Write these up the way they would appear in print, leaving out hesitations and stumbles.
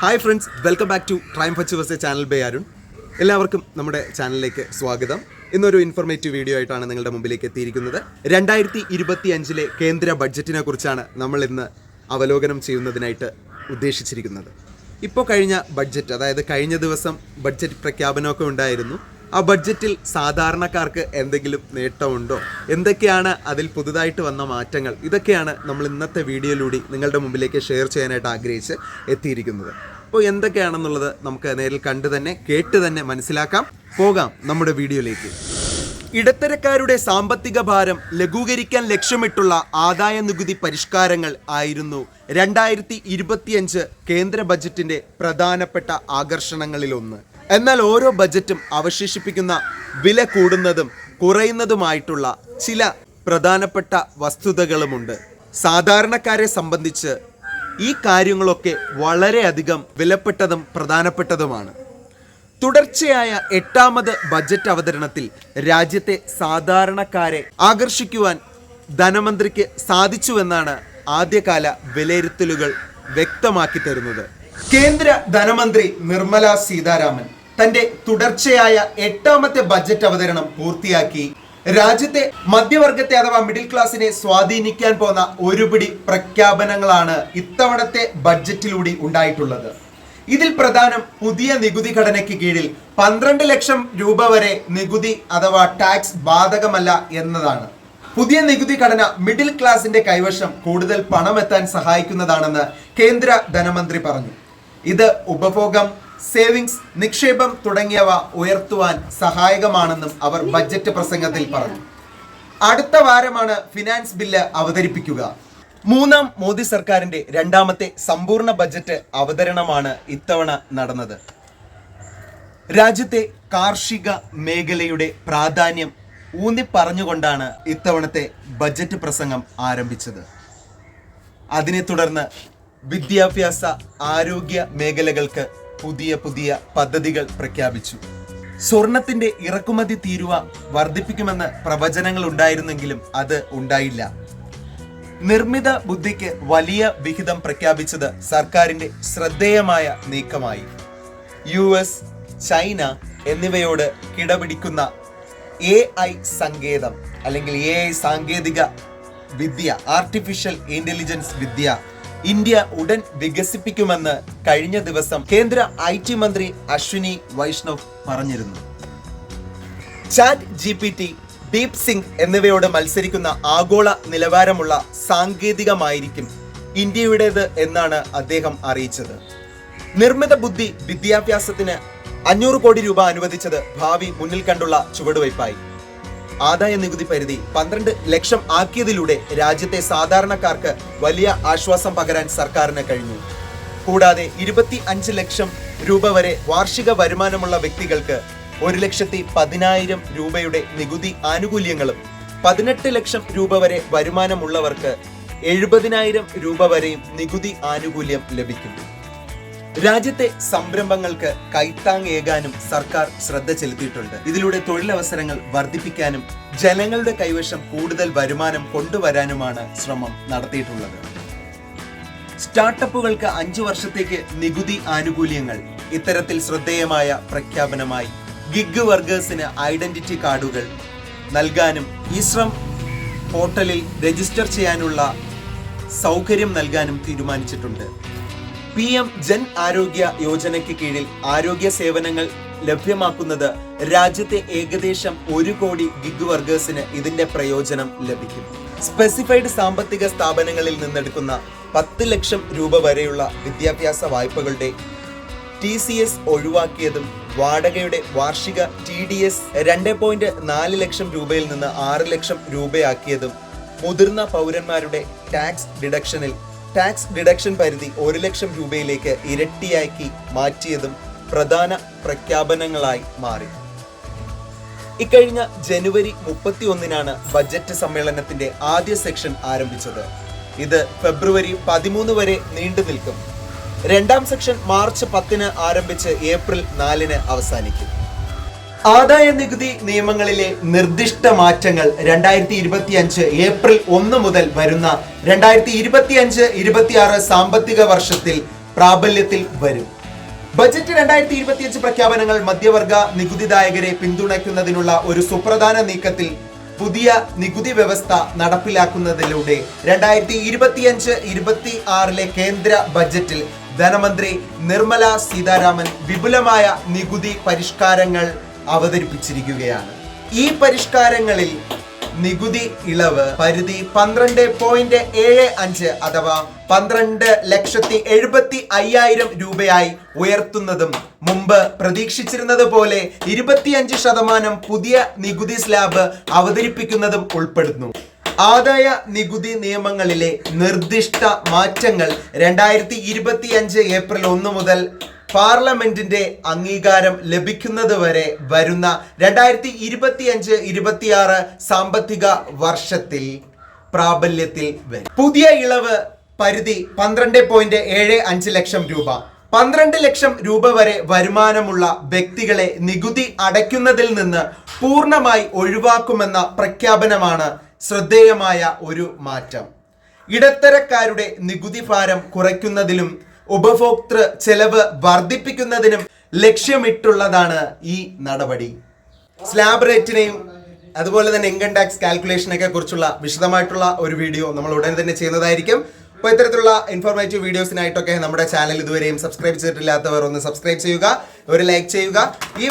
Hi friends, welcome back to Triumph Achievers channel by Arun. എല്ലാവർക്കും നമ്മുടെ ചാനലിലേക്ക് സ്വാഗതം. ഇന്നൊരു ഇൻഫോർമേറ്റീവ് വീഡിയോ ആയിട്ടാണ് നിങ്ങളുടെ മുമ്പിലേക്ക് എത്തിയിരിക്കുന്നത്. 2025 കേന്ദ്ര ബഡ്ജറ്റിനെ കുറിച്ചാണ് നമ്മൾ ഇന്ന് അവലോകനം ചെയ്യുന്നതിനായിട്ട് ഉദ്ദേശിച്ചിരിക്കുന്നത്. ഇപ്പോൾ കഴിഞ്ഞ ബഡ്ജറ്റ്, അതായത് കഴിഞ്ഞ ദിവസം ബഡ്ജറ്റ് പ്രഖ്യാപനമൊക്കെ ഉണ്ടായിരുന്നു. ആ ബഡ്ജറ്റിൽ സാധാരണക്കാർക്ക് എന്തെങ്കിലും നേട്ടമുണ്ടോ, എന്തൊക്കെയാണ് അതിൽ പുതുതായിട്ട് വന്ന മാറ്റങ്ങൾ, ഇതൊക്കെയാണ് നമ്മൾ ഇന്നത്തെ വീഡിയോയിലൂടെ നിങ്ങളുടെ മുമ്പിലേക്ക് ഷെയർ ചെയ്യാനായിട്ട് ആഗ്രഹിച്ച് എത്തിയിരിക്കുന്നത്. അപ്പോൾ എന്തൊക്കെയാണെന്നുള്ളത് നമുക്ക് നേരിൽ കണ്ട് തന്നെ കേട്ട് തന്നെ മനസ്സിലാക്കാം. പോകാം നമ്മുടെ വീഡിയോയിലേക്ക്. ഇടത്തരക്കാരുടെ സാമ്പത്തിക ഭാരം ലഘൂകരിക്കാൻ ലക്ഷ്യമിട്ടുള്ള ആദായ നികുതി പരിഷ്കാരങ്ങൾ ആയിരുന്നു 2025 കേന്ദ്ര ബജറ്റിന്റെ പ്രധാനപ്പെട്ട ആകർഷണങ്ങളിലൊന്ന്. എന്നാൽ ഓരോ ബജറ്റും അവശേഷിപ്പിക്കുന്ന വില കൂടുന്നതും കുറയുന്നതുമായിട്ടുള്ള ചില പ്രധാനപ്പെട്ട വസ്തുതകളുമുണ്ട്. സാധാരണക്കാരെ സംബന്ധിച്ച് ഈ കാര്യങ്ങളൊക്കെ വളരെയധികം വിലപ്പെട്ടതും പ്രധാനപ്പെട്ടതുമാണ്. തുടർച്ചയായ 8ാമത് ബജറ്റ് അവതരണത്തിൽ രാജ്യത്തെ സാധാരണക്കാരെ ആകർഷിക്കുവാൻ ധനമന്ത്രിക്ക് സാധിച്ചുവെന്നാണ് ആദ്യകാല വിലയിരുത്തലുകൾ വ്യക്തമാക്കി തരുന്നത്. കേന്ദ്ര ധനമന്ത്രി നിർമ്മല സീതാരാമൻ തന്റെ തുടർച്ചയായ 8ാമത്തെ ബജറ്റ് അവതരണം പൂർത്തിയാക്കി രാജ്യത്തെ മധ്യവർഗത്തെ അഥവാ മിഡിൽ ക്ലാസിനെ സ്വാധീനിക്കാൻ പോകുന്ന ഒരുപിടി പ്രഖ്യാപനങ്ങളാണ് ഇത്തവണത്തെ ബഡ്ജറ്റിലൂടെ ഉണ്ടായിട്ടുള്ളത്. ഇതിൽ പ്രധാനം പുതിയ നികുതി ഘടനയ്ക്ക് കീഴിൽ 12 ലക്ഷം രൂപ വരെ നികുതി അഥവാ ടാക്സ് ബാധകമല്ല എന്നതാണ്. പുതിയ നികുതി ഘടന മിഡിൽ ക്ലാസിന്റെ കൈവശം കൂടുതൽ പണം എത്താൻ സഹായിക്കുന്നതാണെന്ന് കേന്ദ്ര ധനമന്ത്രി പറഞ്ഞു. ഇത് ഉപഭോഗം, സേവിങ്സ്, നിക്ഷേപം തുടങ്ങിയവ ഉയർത്തുവാൻ സഹായകമാണെന്നും അവർ ബജറ്റ് പ്രസംഗത്തിൽ പറഞ്ഞു. അടുത്ത വാരമാണ് ഫിനാൻസ് ബില്ല് അവതരിപ്പിക്കുക. 3ാം മോദി സർക്കാരിന്റെ 2ാമത്തെ സമ്പൂർണ്ണ ബജറ്റ് അവതരണമാണ് ഇത്തവണ നടന്നത്. രാജ്യത്തെ കാർഷിക മേഖലയുടെ പ്രാധാന്യം ഊന്നി പറഞ്ഞുകൊണ്ടാണ് ഇത്തവണത്തെ ബജറ്റ് പ്രസംഗം ആരംഭിച്ചത്. അതിനെ തുടർന്ന് വിദ്യാഭ്യാസ, ആരോഗ്യ മേഖലകൾക്ക് പുതിയ പദ്ധതികൾ പ്രഖ്യാപിച്ചു. സ്വർണത്തിന്റെ ഇറക്കുമതി തീരുവ വർദ്ധിപ്പിക്കുമെന്ന് പ്രവചനങ്ങൾ ഉണ്ടായിരുന്നെങ്കിലും അത് ഉണ്ടായില്ല. നിർമ്മിത ബുദ്ധിക്ക് വലിയ വിഹിതം പ്രഖ്യാപിച്ചത് സർക്കാരിന്റെ ശ്രദ്ധേയമായ നീക്കമായി. US, ചൈന എന്നിവയോട് കിടപിടിക്കുന്ന AI സങ്കേതം അല്ലെങ്കിൽ AI സാങ്കേതിക വിദ്യ, ആർട്ടിഫിഷ്യൽ ഇന്റലിജൻസ് വിദ്യ ഇന്ത്യ ഉടൻ വികസിപ്പിക്കുമെന്ന് കഴിഞ്ഞ ദിവസം കേന്ദ്ര IT മന്ത്രി അശ്വിനി വൈഷ്ണവ് പറഞ്ഞിരുന്നു. ചാറ്റ് GPT, ഡീപ് സിങ്ക് എന്നിവയോട് മത്സരിക്കുന്ന ആഗോള നിലവാരമുള്ള സാങ്കേതികമായിരിക്കും ഇന്ത്യയുടേത് എന്നാണ് അദ്ദേഹം അറിയിച്ചത്. നിർമ്മിത ബുദ്ധി വിദ്യാഭ്യാസത്തിന് 500 കോടി രൂപ അനുവദിച്ചത് ഭാവി മുന്നിൽ കണ്ടുള്ള ചുവടുവയ്പായി. ആദായ നികുതി പരിധി 12 ലക്ഷം ആക്കിയതിലൂടെ രാജ്യത്തെ സാധാരണക്കാർക്ക് വലിയ ആശ്വാസം പകരാൻ സർക്കാരിന് കഴിഞ്ഞു. കൂടാതെ 25 ലക്ഷം രൂപ വരെ വാർഷിക വരുമാനമുള്ള വ്യക്തികൾക്ക് 1,10,000 രൂപയുടെ നികുതി ആനുകൂല്യങ്ങളും 18 ലക്ഷം രൂപ വരെ വരുമാനമുള്ളവർക്ക് 70,000 രൂപ വരെയും നികുതി ആനുകൂല്യം ലഭിക്കും. രാജ്യത്തെ സംരംഭങ്ങൾക്ക് കൈത്താങ്ങേകാനും സർക്കാർ ശ്രദ്ധ ചെലുത്തിയിട്ടുണ്ട്. ഇതിലൂടെ തൊഴിലവസരങ്ങൾ വർദ്ധിപ്പിക്കാനും ജനങ്ങളുടെ കൈവശം കൂടുതൽ വരുമാനം കൊണ്ടുവരാനുമാണ് ശ്രമം നടത്തിയിട്ടുള്ളത്. സ്റ്റാർട്ടപ്പുകൾക്ക് 5 വർഷത്തേക്ക് നികുതി ആനുകൂല്യങ്ങൾ ഇത്തരത്തിൽ ശ്രദ്ധേയമായ പ്രഖ്യാപനമായി. ഗിഗ് വർക്കേഴ്സിന് ഐഡന്റിറ്റി കാർഡുകൾ നൽകാനും ഇശ്രം പോർട്ടലിൽ രജിസ്റ്റർ ചെയ്യാനുള്ള സൗകര്യം നൽകാനും തീരുമാനിച്ചിട്ടുണ്ട്. PM ജൻ ആരോഗ്യ യോജനയ്ക്ക് കീഴിൽ ആരോഗ്യ സേവനങ്ങൾ ലഭ്യമാക്കുന്നത് രാജ്യത്തെ ഏകദേശം 1 കോടി ഗിഗ് വർക്കേഴ്സിന് ഇതിന്റെ പ്രയോജനം ലഭിക്കും. സ്പെസിഫൈഡ് സാമ്പത്തിക സ്ഥാപനങ്ങളിൽ നിന്നെടുക്കുന്ന 10 ലക്ഷം രൂപ വരെയുള്ള വിദ്യാഭ്യാസ വായ്പകളുടെ TCS ഒഴിവാക്കിയതും വാടകയുടെ വാർഷിക TDS 2.4 ലക്ഷം രൂപയിൽ നിന്ന് 6 ലക്ഷം രൂപയാക്കിയതും മുതിർന്ന പൗരന്മാരുടെ ടാക്സ് ഡിഡക്ഷൻ പരിധി 1 ലക്ഷം രൂപയിലേക്ക് ഇരട്ടിയാക്കി മാറ്റിയതും പ്രധാന പ്രഖ്യാപനങ്ങളായി മാറി. ഇക്കഴിഞ്ഞ ജനുവരി 31 ബജറ്റ് സമ്മേളനത്തിന്റെ ആദ്യ സെക്ഷൻ ആരംഭിച്ചത്. ഇത് ഫെബ്രുവരി 13 വരെ നീണ്ടു നിൽക്കും. 2ാം സെക്ഷൻ മാർച്ച് 10 ആരംഭിച്ച് ഏപ്രിൽ 4 അവസാനിക്കും. ആദായ നികുതി നിയമങ്ങളിലെ നിർദ്ദിഷ്ട മാറ്റങ്ങൾ 2025 ഏപ്രിൽ 1 മുതൽ വരുന്ന 2025-26 സാമ്പത്തിക വർഷത്തിൽ പ്രാബല്യത്തിൽ വരും. ബജറ്റ് 2025 പ്രഖ്യാപനങ്ങൾ മധ്യവർഗ നികുതിദായകരെ പിന്തുണയ്ക്കുന്നതിനുള്ള ഒരു സുപ്രധാന നീക്കത്തിൽ പുതിയ നികുതി വ്യവസ്ഥ നടപ്പിലാക്കുന്നതിലൂടെ 2025-26 കേന്ദ്ര ബജറ്റിൽ ധനമന്ത്രി നിർമ്മല സീതാരാമൻ വിപുലമായ നികുതി പരിഷ്കാരങ്ങൾ അവതരിപ്പിച്ചിരിക്കുകയാണ്. ഈ പരിഷ്കാരങ്ങളിൽ നികുതി ഇളവ് പരിധി 12.75 അഥവാ 12,70,50,000 രൂപയായി ഉയർത്തുന്നതും മുമ്പ് പ്രതീക്ഷിച്ചിരുന്നത് പോലെ 25% പുതിയ നികുതി സ്ലാബ് അവതരിപ്പിക്കുന്നതും ഉൾപ്പെടുന്നു. ആദായ നികുതി നിയമങ്ങളിലെ നിർദ്ദിഷ്ട മാറ്റങ്ങൾ 2025 ഏപ്രിൽ 1 മുതൽ പാർലമെന്റിന്റെ അംഗീകാരം ലഭിക്കുന്നത് വരെ വരുന്ന 2025-26 സാമ്പത്തിക വർഷത്തിൽ പ്രാബല്യത്തിൽ വരും. പുതിയ ഇളവ് പരിധി 12.75 ലക്ഷം രൂപ. 12 ലക്ഷം രൂപ വരെ വരുമാനമുള്ള വ്യക്തികളെ നികുതി അടയ്ക്കുന്നതിൽ നിന്ന് പൂർണ്ണമായി ഒഴിവാക്കുമെന്ന പ്രഖ്യാപനമാണ് ശ്രദ്ധേയമായ ഒരു മാറ്റം. ഇടത്തരക്കാരുടെ നികുതി ഭാരം കുറയ്ക്കുന്നതിലും ഉപഭോക്തൃ ചെലവ് വർദ്ധിപ്പിക്കുന്നതിനും ലക്ഷ്യമിട്ടുള്ളതാണ് ഈ നടപടി. സ്ലാബ് റേറ്റിനെയും അതുപോലെ തന്നെ ഇൻകം ടാക്സ് കാൽക്കുലേഷനൊക്കെ കുറിച്ചുള്ള വിശദമായിട്ടുള്ള ഒരു വീഡിയോ നമ്മൾ ഉടൻ തന്നെ ചെയ്യുന്നതായിരിക്കും. അപ്പോൾ ഇത്തരത്തിലുള്ള ഇൻഫോർമേറ്റീവ് വീഡിയോസിനായിട്ടൊക്കെ നമ്മുടെ ചാനൽ ഇതുവരെയും സബ്സ്ക്രൈബ് ചെയ്തിട്ടില്ലാത്തവർ ഒന്ന് സബ്സ്ക്രൈബ് ചെയ്യുക, ഒരു ലൈക്ക് ചെയ്യുക. ഈ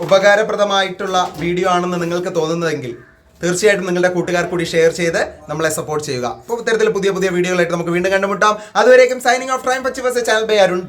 ഉപകാരപ്രദമായിട്ടുള്ള വീഡിയോ ആണെന്ന് നിങ്ങൾക്ക് തോന്നുന്നതെങ്കിൽ തീർച്ചയായിട്ടും നിങ്ങളുടെ കൂട്ടുകാർ കൂടി ഷെയർ ചെയ്ത് നമ്മളെ സപ്പോർട്ട് ചെയ്യുക. അപ്പോൾ ഇത്തരത്തിൽ പുതിയ പുതിയ വീഡിയോകളായിട്ട് നമുക്ക് വീണ്ടും കണ്ടുമുട്ടാം. അതുവരേക്കും signing off Triumf Achievers channel by Arun.